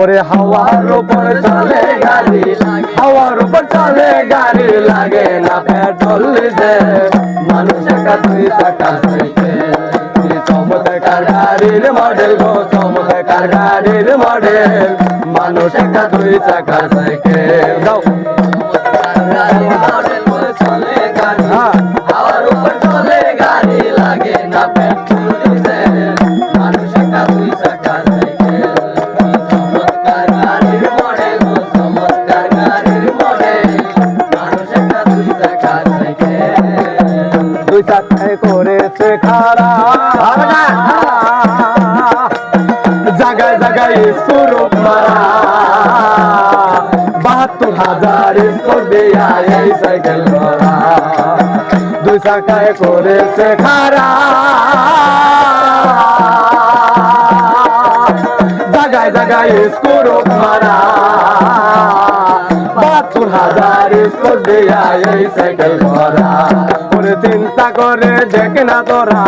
ওরে হাওয়ার উপর চলে গাড়ি, হাওয়ার উপর চলে গাড়ি, লাগে না পেট্রোল ডিজেল। মানুষ একটা দুই চাকা সাইকেল, চমৎকার গাড়ির মডেল গো, চমৎকার গাড়ির মডেল। মানুষ একটা দুই চাকা সাইকেল দাও। চলে গাড়ি, হাওয়ার উপর চলে গাড়ি, লাগে না পেট্রোল ডিজেল। মানুষ একটা দুই চাকা সাইকেল, চমৎকার গাড়ির মডেল গো, চমৎকার গাড়ির মডেল। মানুষ একটা দুই চাকা সাইকেল, দুই চাকায় করেছে খাড়া, জায়গায় জায়গায় সুরুপ মারা। ৭২,০০০ স্কোর দিয়া এই সাইকেল করা, দুই চাকায় করেছে খাড়া, জায়গায় জায়গায় স্কোরপ মারা। ৭২,০০০ স্কোর দিয়া এই সাইকেল করা। ওরে চিন্তা করে দেখ না তোরা,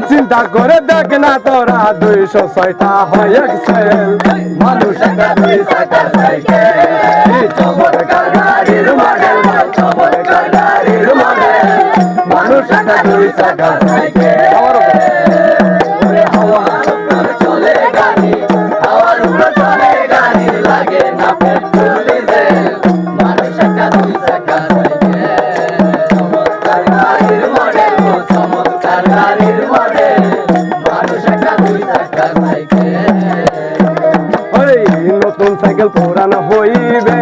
চিন্তা করে দেখ না তোরা, ২০৬টা হয় এক্সেল। মানুষ একটা দুই চাকা সাইকেল, চমৎকার গাড়ির মডেল, চমৎকার গাড়ির মডেল। মানুষ একটা দুই চাকা সাইকেল, হাওয়ার উপর চলে গাড়ি, হাওয়ার উপর চলে গাড়ি, লাগে না পেট্রোল ডিজেল। মানুষ একটা দুই চাকা সাইকেল, চমৎকার গাড়ির মডেল, চমৎকার গাড়ির মডেল। মানুষ একটা দুই চাকা সাইকেল। ওই নতুন সাইকেল পুরানো হইবে,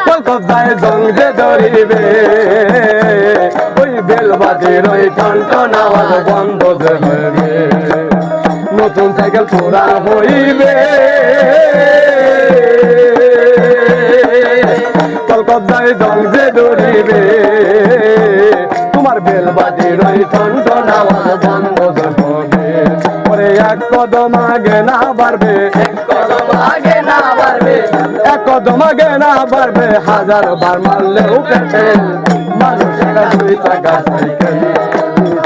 কলকাতায় জং যে ধরিবে, ওই বেলবাজির ওই টনটন আওয়াজ বন্ধ যে হইবে। নতুন সাইকেল পুরানো হইবে, কলকাতায় জং যে ধরিবে, তোমার বেলবাজির ওই টনটন আওয়াজ বন্ধ যে হবে। ওরে এক কদম আগে না বাড়বে, এক কদম আগে না বাড়বে, এক কদম আগে না বাড়বে, ১০০০ বার মারলেও পেটেল। মানুষ একটা দুই চাকা সাইকেল,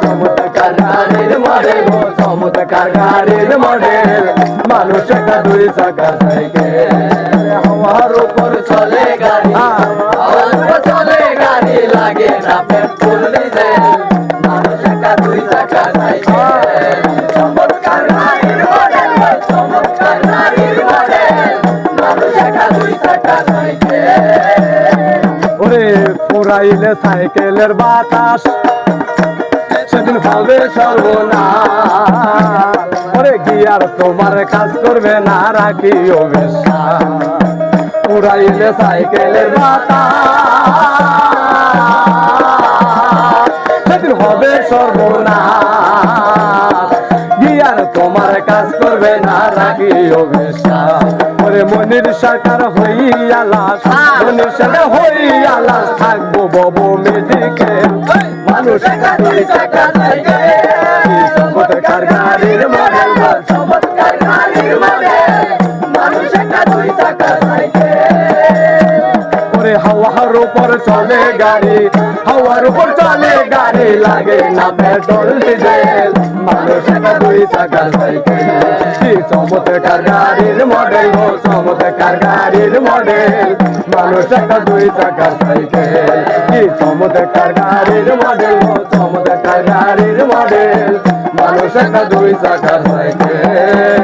চমৎকার গাড়ির মডেল, চমৎকার গাড়ির মডেল। মানুষ একটা দুই চাকা সাইকেল, হাওয়ার উপর চলে গাড়ি, হাওয়ার উপর চলে গাড়ি, লাগে না পেট্রোল ডিজেল। মানুষ একটা দুই চাকা সাইকেল, চমৎকার গাড়ির মডেল, চমৎকার গাড়ির মডেল। মানুষ একটা দুই চাকা সাইকেল। ওরে পুরাইলে সাইকেলের বাতাস, সেদিন হবে সর্বনাশ। ওরে গিয়ার তোমার কাজ করবে না, রাখিও বিশ্বাস। পুরাইলে সাইকেলের বাতাস, সেদিন হবে সর্বনাশ। গিয়ার তোমার কাজ করবে না, রাখিও বিশ্বাস। ওরে মনির সরকার হইয়া লাশ, মনির সরকার হইয়া লাশ, থাকবো ববো মেডিকেল। মানুষ একটা দুই চাকা সাইকেল, চমৎকার গাড়ির মডেল, চমৎকার গাড়ির মডেল। মানুষ একটা দুই চাকা সাইকেল। ওরে হাওয়ার উপর চলে গাড়ি, হাওয়ার উপর চলে গাড়ি, লাগে না পেট্রোল ডিজেল। মানুষ একটা দুই চাকা সাইকেল, চমৎকার গাড়ির মডেল, চমৎকার গাড়ির মডেল। মানুষ একটা দুই চাকা সাইকেল, চমৎকার গাড়ির মডেল, চমৎকার গাড়ির মডেল। মানুষ একটা দুই চাকা সাইকেল।